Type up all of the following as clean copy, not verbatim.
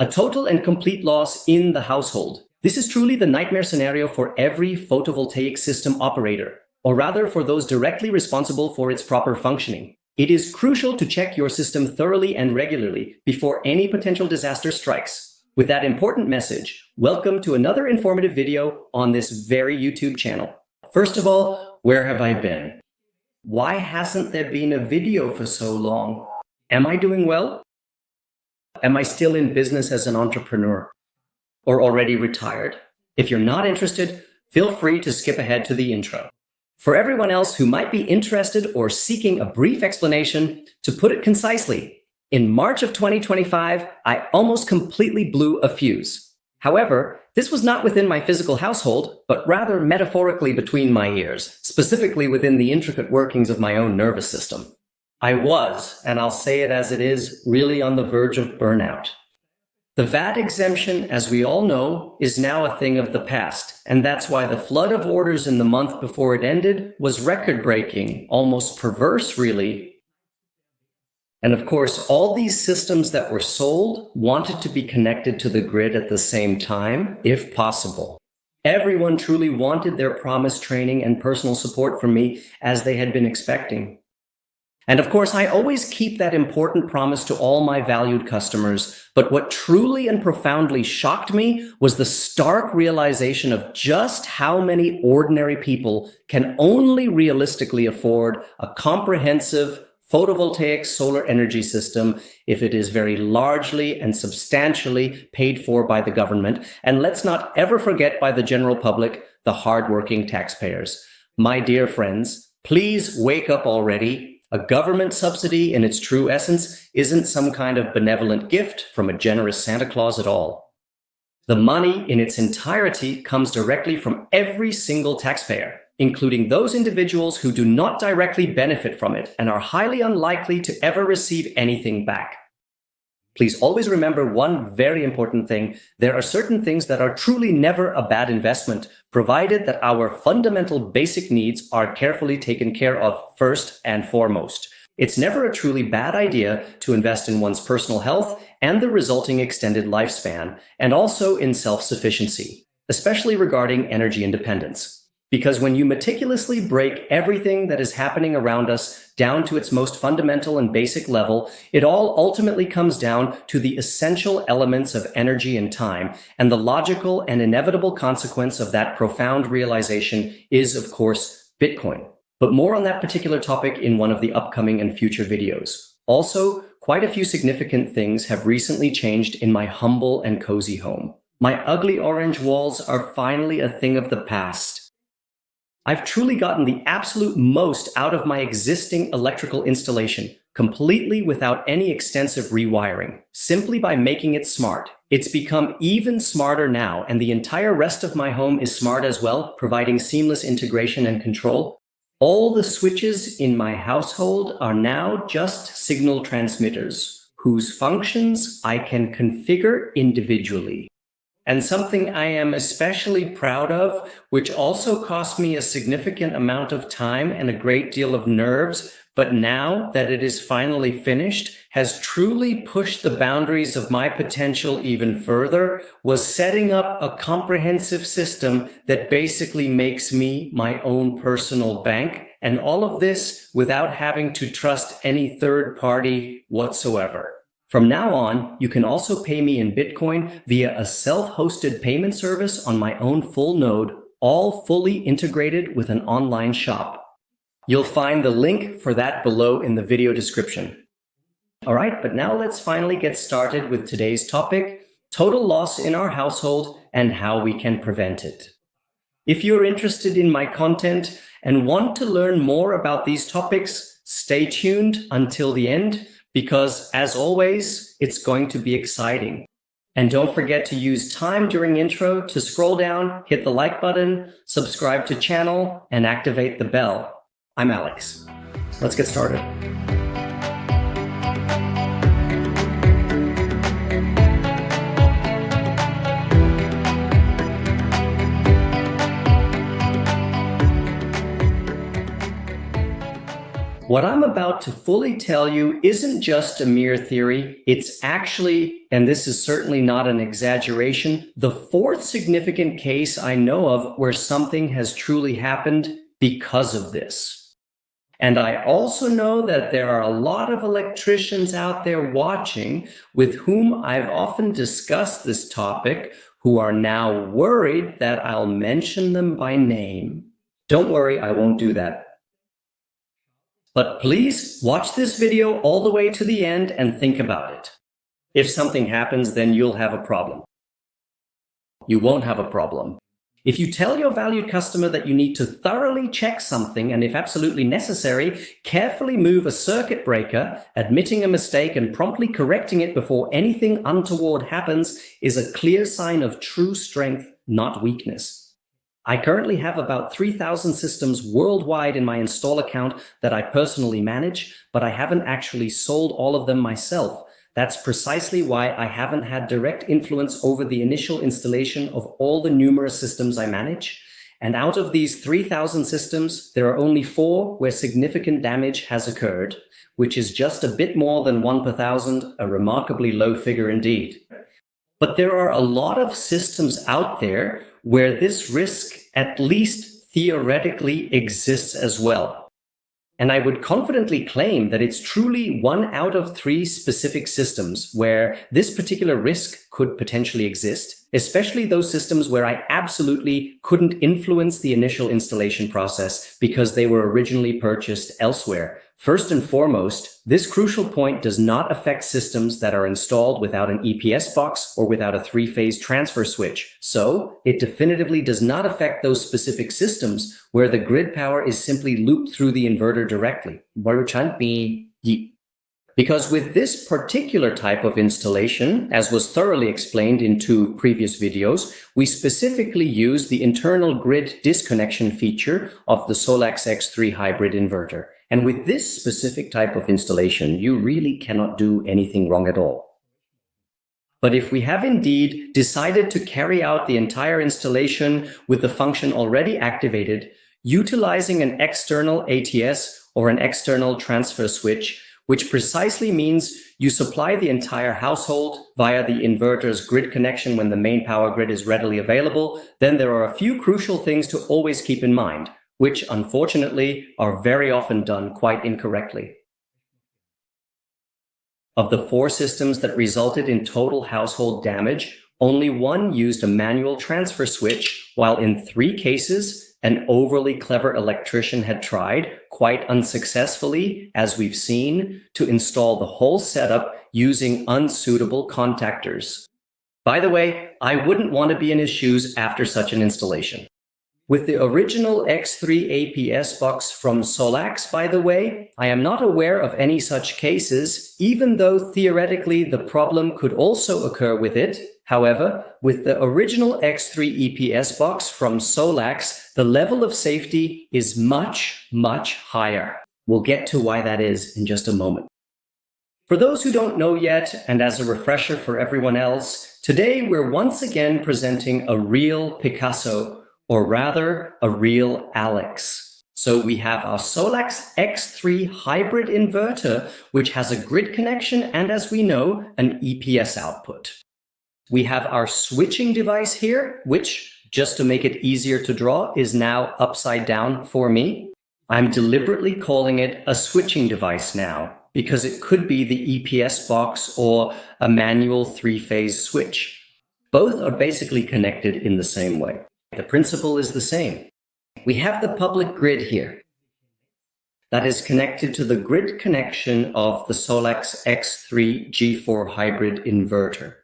A total and complete loss in the household. This is truly the nightmare scenario for every photovoltaic system operator, or rather for those directly responsible for its proper functioning. It is crucial to check your system thoroughly and regularly before any potential disaster strikes. With that important message, welcome to another informative video on this very YouTube channel. First of all, where have I been? Why hasn't there been a video for so long? Am I doing well? Am I still in business as an entrepreneur? Or already retired? If you're not interested, feel free to skip ahead to the intro. For everyone else who might be interested or seeking a brief explanation, to put it concisely, in March of 2025, I almost completely blew a fuse. However, this was not within my physical household, but rather metaphorically between my ears, specifically within the intricate workings of my own nervous system. I was, and I'll say it as it is, really on the verge of burnout. The VAT exemption, as we all know, is now a thing of the past, and that's why the flood of orders in the month before it ended was record-breaking, almost perverse, really. And of course, all these systems that were sold wanted to be connected to the grid at the same time, if possible. Everyone truly wanted their promised training and personal support from me, as they had been expecting. And of course, I always keep that important promise to all my valued customers. But what truly and profoundly shocked me was the stark realization of just how many ordinary people can only realistically afford a comprehensive photovoltaic solar energy system if it is very largely and substantially paid for by the government. And let's not ever forget by the general public, the hardworking taxpayers. My dear friends, please wake up already. A government subsidy in its true essence isn't some kind of benevolent gift from a generous Santa Claus at all. The money in its entirety comes directly from every single taxpayer, including those individuals who do not directly benefit from it and are highly unlikely to ever receive anything back. Please always remember one very important thing. There are certain things that are truly never a bad investment, provided that our fundamental basic needs are carefully taken care of first and foremost. It's never a truly bad idea to invest in one's personal health and the resulting extended lifespan, and also in self-sufficiency, especially regarding energy independence. Because when you meticulously break everything that is happening around us down to its most fundamental and basic level, it all ultimately comes down to the essential elements of energy and time, and the logical and inevitable consequence of that profound realization is, of course, Bitcoin. But more on that particular topic in one of the upcoming and future videos. Also, quite a few significant things have recently changed in my humble and cozy home. My ugly orange walls are finally a thing of the past. I've truly gotten the absolute most out of my existing electrical installation, completely without any extensive rewiring, simply by making it smart. It's become even smarter now, and the entire rest of my home is smart as well, providing seamless integration and control. All the switches in my household are now just signal transmitters, whose functions I can configure individually. And something I am especially proud of, which also cost me a significant amount of time and a great deal of nerves, but now that it is finally finished, has truly pushed the boundaries of my potential even further, was setting up a comprehensive system that basically makes me my own personal bank, and all of this without having to trust any third party whatsoever. From now on, you can also pay me in Bitcoin via a self-hosted payment service on my own full node, all fully integrated with an online shop. You'll find the link for that below in the video description. All right, but now let's finally get started with today's topic, total loss in our household and how we can prevent it. If you're interested in my content and want to learn more about these topics, stay tuned until the end, because, as always, it's going to be exciting. And don't forget to use time during intro to scroll down, hit the like button, subscribe to channel, and activate the bell. I'm Alex. Let's get started. What I'm about to fully tell you isn't just a mere theory, it's actually, and this is certainly not an exaggeration, the fourth significant case I know of where something has truly happened because of this. And I also know that there are a lot of electricians out there watching with whom I've often discussed this topic who are now worried that I'll mention them by name. Don't worry, I won't do that. But please watch this video all the way to the end and think about it. If something happens, then you'll have a problem. You won't have a problem. If you tell your valued customer that you need to thoroughly check something and, if absolutely necessary, carefully move a circuit breaker, admitting a mistake and promptly correcting it before anything untoward happens is a clear sign of true strength, not weakness. I currently have about 3,000 systems worldwide in my install account that I personally manage, but I haven't actually sold all of them myself. That's precisely why I haven't had direct influence over the initial installation of all the numerous systems I manage. And out of these 3,000 systems, there are only 4 where significant damage has occurred, which is just a bit more than 1 per thousand, a remarkably low figure indeed. But there are a lot of systems out there where this risk, at least theoretically, exists as well. And I would confidently claim that it's truly 1 out of 3 specific systems where this particular risk could potentially exist, especially those systems where I absolutely couldn't influence the initial installation process because they were originally purchased elsewhere. First and foremost, this crucial point does not affect systems that are installed without an EPS box or without a 3-phase transfer switch. So, it definitively does not affect those specific systems where the grid power is simply looped through the inverter directly. Because with this particular type of installation, as was thoroughly explained in 2 previous videos, we specifically use the internal grid disconnection feature of the Solax X3 hybrid inverter. And with this specific type of installation, you really cannot do anything wrong at all. But if we have indeed decided to carry out the entire installation with the function already activated, utilizing an external ATS or an external transfer switch, which precisely means you supply the entire household via the inverter's grid connection when the main power grid is readily available, then there are a few crucial things to always keep in mind, which unfortunately are very often done quite incorrectly. Of the 4 systems that resulted in total household damage, only 1 used a manual transfer switch, while in 3 cases, an overly clever electrician had tried, quite unsuccessfully, as we've seen, to install the whole setup using unsuitable contactors. By the way, I wouldn't want to be in his shoes after such an installation. With the original X3 APS box from Solax, by the way, I am not aware of any such cases, even though theoretically the problem could also occur with it. However, with the original X3 EPS box from Solax, the level of safety is much, much higher. We'll get to why that is in just a moment. For those who don't know yet, and as a refresher for everyone else, today we're once again presenting a real Picasso, or rather, a real Alex. So we have our Solax X3 hybrid inverter, which has a grid connection and, as we know, an EPS output. We have our switching device here, which, just to make it easier to draw, is now upside down for me. I'm deliberately calling it a switching device now, because it could be the EPS box or a manual 3-phase switch. Both are basically connected in the same way. The principle is the same. We have the public grid here that is connected to the grid connection of the Solax X3 G4 hybrid inverter.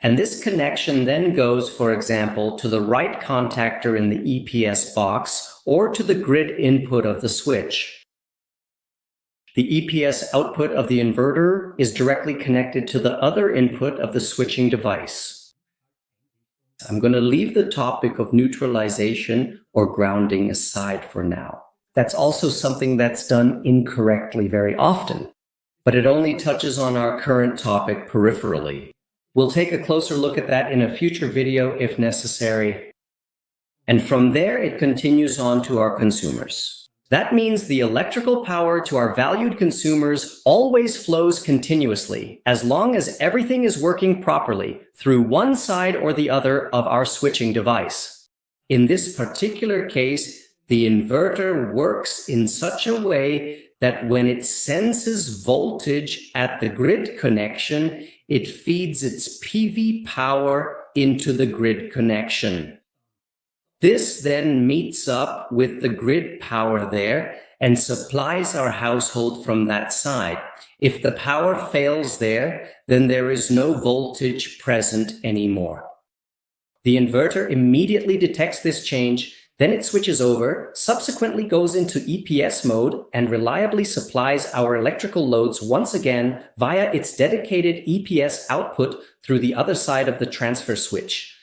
And this connection then goes, for example, to the right contactor in the EPS box or to the grid input of the switch. The EPS output of the inverter is directly connected to the other input of the switching device. I'm going to leave the topic of neutralization or grounding aside for now. That's also something that's done incorrectly very often, but it only touches on our current topic peripherally. We'll take a closer look at that in a future video if necessary. And from there, it continues on to our consumers. That means the electrical power to our valued consumers always flows continuously, as long as everything is working properly through one side or the other of our switching device. In this particular case, the inverter works in such a way that when it senses voltage at the grid connection, it feeds its PV power into the grid connection. This then meets up with the grid power there and supplies our household from that side. If the power fails there, then there is no voltage present anymore. The inverter immediately detects this change, then it switches over, subsequently goes into EPS mode, and reliably supplies our electrical loads once again via its dedicated EPS output through the other side of the transfer switch.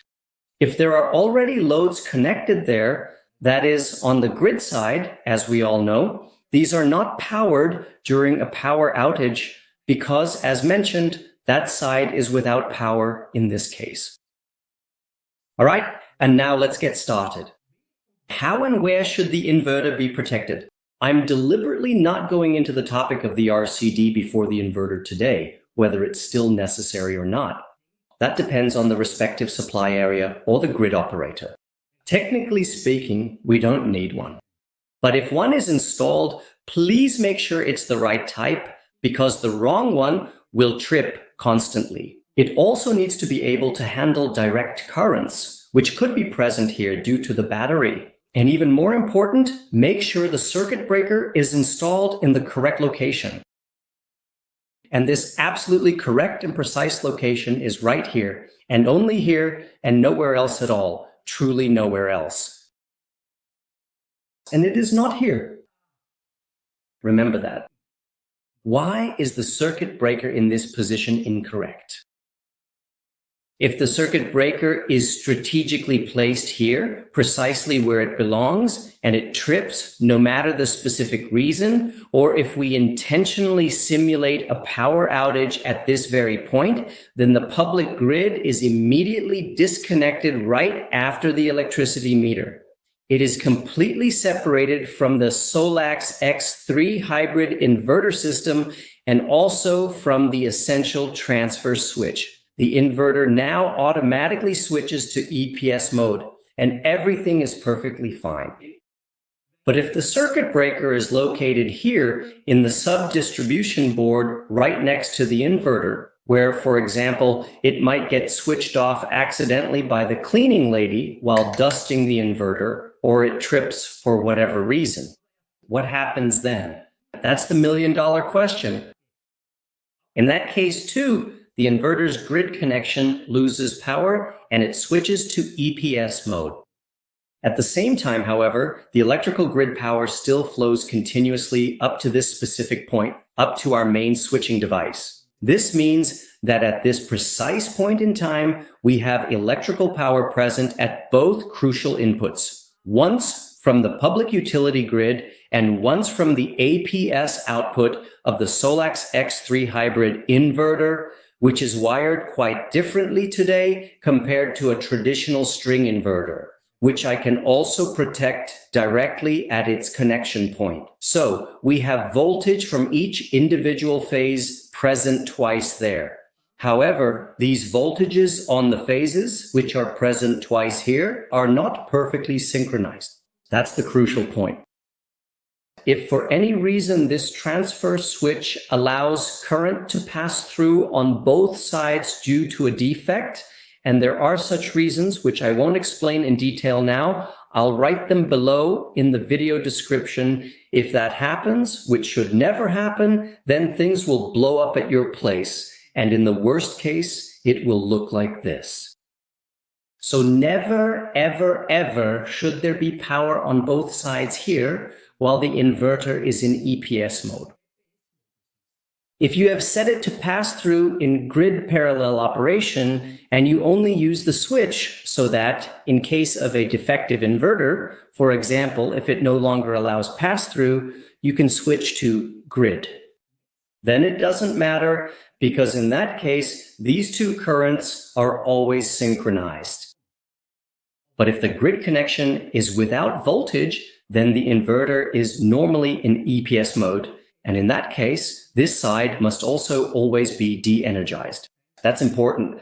If there are already loads connected there, that is, on the grid side, as we all know, these are not powered during a power outage because, as mentioned, that side is without power in this case. All right, and now let's get started. How and where should the inverter be protected? I'm deliberately not going into the topic of the RCD before the inverter today, whether it's still necessary or not. That depends on the respective supply area or the grid operator. Technically speaking, we don't need one. But if one is installed, please make sure it's the right type, because the wrong one will trip constantly. It also needs to be able to handle direct currents, which could be present here due to the battery. And even more important, make sure the circuit breaker is installed in the correct location. And this absolutely correct and precise location is right here, and only here, and nowhere else at all, truly nowhere else. And it is not here. Remember that. Why is the circuit breaker in this position incorrect? If the circuit breaker is strategically placed here, precisely where it belongs, and it trips no matter the specific reason, or if we intentionally simulate a power outage at this very point, then the public grid is immediately disconnected right after the electricity meter. It is completely separated from the Solax X3 hybrid inverter system and also from the essential transfer switch. The inverter now automatically switches to EPS mode, and everything is perfectly fine. But if the circuit breaker is located here in the sub-distribution board right next to the inverter, where, for example, it might get switched off accidentally by the cleaning lady while dusting the inverter, or it trips for whatever reason, what happens then? That's the million-dollar question. In that case, too, the inverter's grid connection loses power and it switches to EPS mode. At the same time, however, the electrical grid power still flows continuously up to this specific point, up to our main switching device. This means that at this precise point in time, we have electrical power present at both crucial inputs, once from the public utility grid and once from the APS output of the Solax X3 hybrid inverter, which is wired quite differently today compared to a traditional string inverter, which I can also protect directly at its connection point. So we have voltage from each individual phase present twice there. However, these voltages on the phases, which are present twice here, are not perfectly synchronized. That's the crucial point. If for any reason this transfer switch allows current to pass through on both sides due to a defect, and there are such reasons which I won't explain in detail now, I'll write them below in the video description. If that happens, which should never happen, then things will blow up at your place, and in the worst case, it will look like this. So never, ever, ever should there be power on both sides here, while the inverter is in EPS mode. If you have set it to pass through in grid parallel operation and you only use the switch so that, in case of a defective inverter, for example, if it no longer allows pass-through, you can switch to grid. Then it doesn't matter because in that case, these two currents are always synchronized. But if the grid connection is without voltage, then the inverter is normally in EPS mode, and in that case, this side must also always be de-energized. That's important.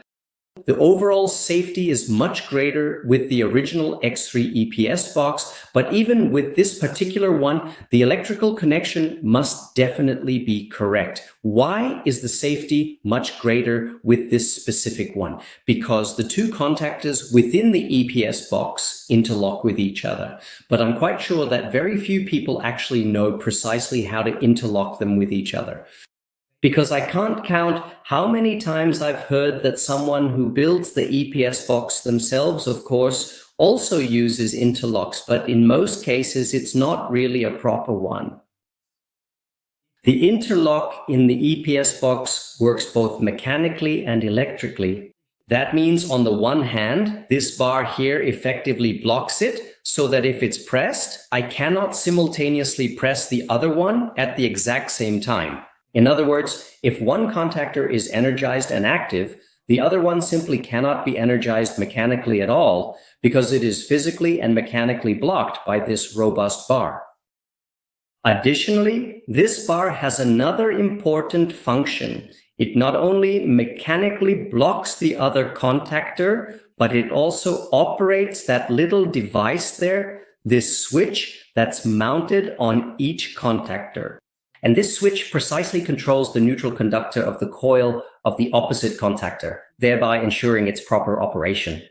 The overall safety is much greater with the original X3 EPS box, but even with this particular one, the electrical connection must definitely be correct. Why is the safety much greater with this specific one? Because the two contactors within the EPS box interlock with each other. But I'm quite sure that very few people actually know precisely how to interlock them with each other. Because I can't count how many times I've heard that someone who builds the EPS box themselves, of course, also uses interlocks, but in most cases it's not really a proper one. The interlock in the EPS box works both mechanically and electrically. That means on the one hand, this bar here effectively blocks it, so that if it's pressed, I cannot simultaneously press the other one at the exact same time. In other words, if one contactor is energized and active, the other one simply cannot be energized mechanically at all because it is physically and mechanically blocked by this robust bar. Additionally, this bar has another important function. It not only mechanically blocks the other contactor, but it also operates that little device there, this switch that's mounted on each contactor. And this switch precisely controls the neutral conductor of the coil of the opposite contactor, thereby ensuring its proper operation.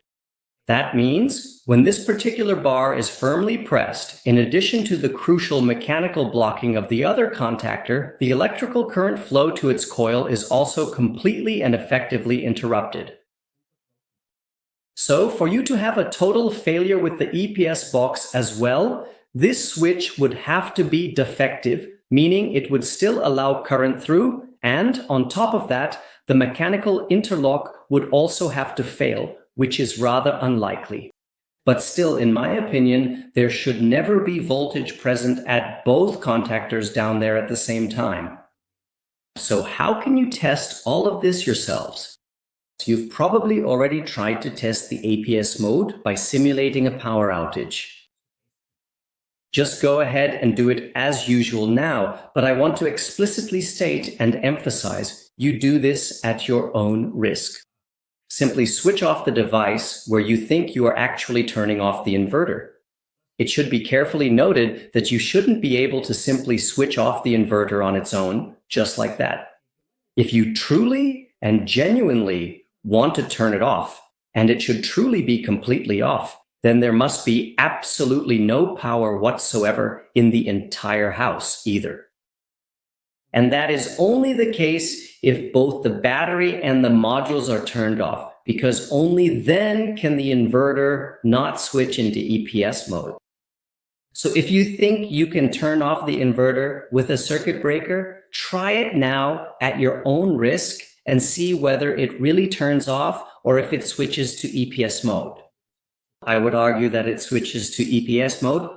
That means when this particular bar is firmly pressed, in addition to the crucial mechanical blocking of the other contactor, the electrical current flow to its coil is also completely and effectively interrupted. So for you to have a total failure with the EPS box as well, this switch would have to be defective, meaning it would still allow current through, and on top of that, the mechanical interlock would also have to fail, which is rather unlikely. But still, in my opinion, there should never be voltage present at both contactors down there at the same time. So how can you test all of this yourselves? You've probably already tried to test the APS mode by simulating a power outage. Just go ahead and do it as usual now, but I want to explicitly state and emphasize you do this at your own risk. Simply switch off the device where you think you are actually turning off the inverter. It should be carefully noted that you shouldn't be able to simply switch off the inverter on its own, just like that. If you truly and genuinely want to turn it off, and it should truly be completely off, then there must be absolutely no power whatsoever in the entire house either. And that is only the case if both the battery and the modules are turned off, because only then can the inverter not switch into EPS mode. So if you think you can turn off the inverter with a circuit breaker, try it now at your own risk and see whether it really turns off or if it switches to EPS mode. I would argue that it switches to EPS mode.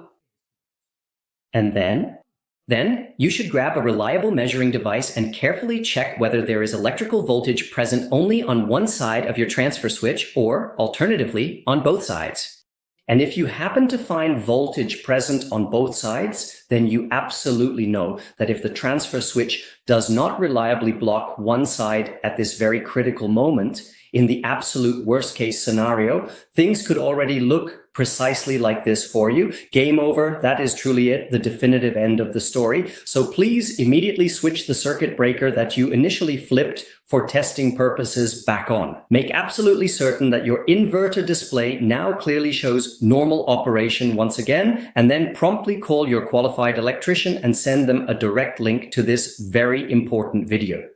And then you should grab a reliable measuring device and carefully check whether there is electrical voltage present only on one side of your transfer switch or, alternatively, on both sides. And if you happen to find voltage present on both sides, then you absolutely know that if the transfer switch does not reliably block one side at this very critical moment, in the absolute worst case scenario, things could already look precisely like this for you. Game over, that is truly it, the definitive end of the story. So please immediately switch the circuit breaker that you initially flipped for testing purposes back on. Make absolutely certain that your inverter display now clearly shows normal operation once again, and then promptly call your qualified electrician and send them a direct link to this very important video.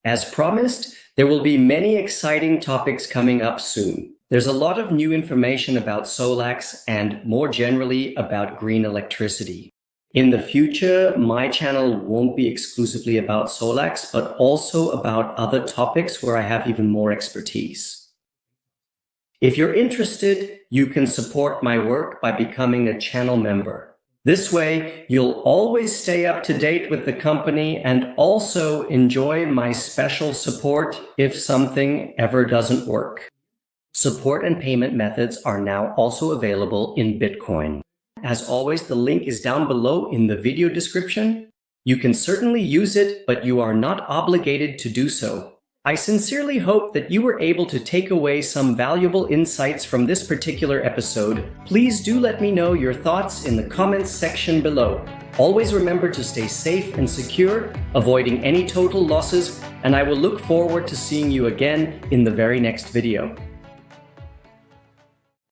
As promised, there will be many exciting topics coming up soon. There's a lot of new information about Solax and more generally about green electricity. In the future, my channel won't be exclusively about Solax, but also about other topics where I have even more expertise. If you're interested, you can support my work by becoming a channel member. This way, you'll always stay up to date with the company and also enjoy my special support if something ever doesn't work. Support and payment methods are now also available in Bitcoin. As always, the link is down below in the video description. You can certainly use it, but you are not obligated to do so. I sincerely hope that you were able to take away some valuable insights from this particular episode. Please do let me know your thoughts in the comments section below. Always remember to stay safe and secure, avoiding any total losses, and I will look forward to seeing you again in the very next video.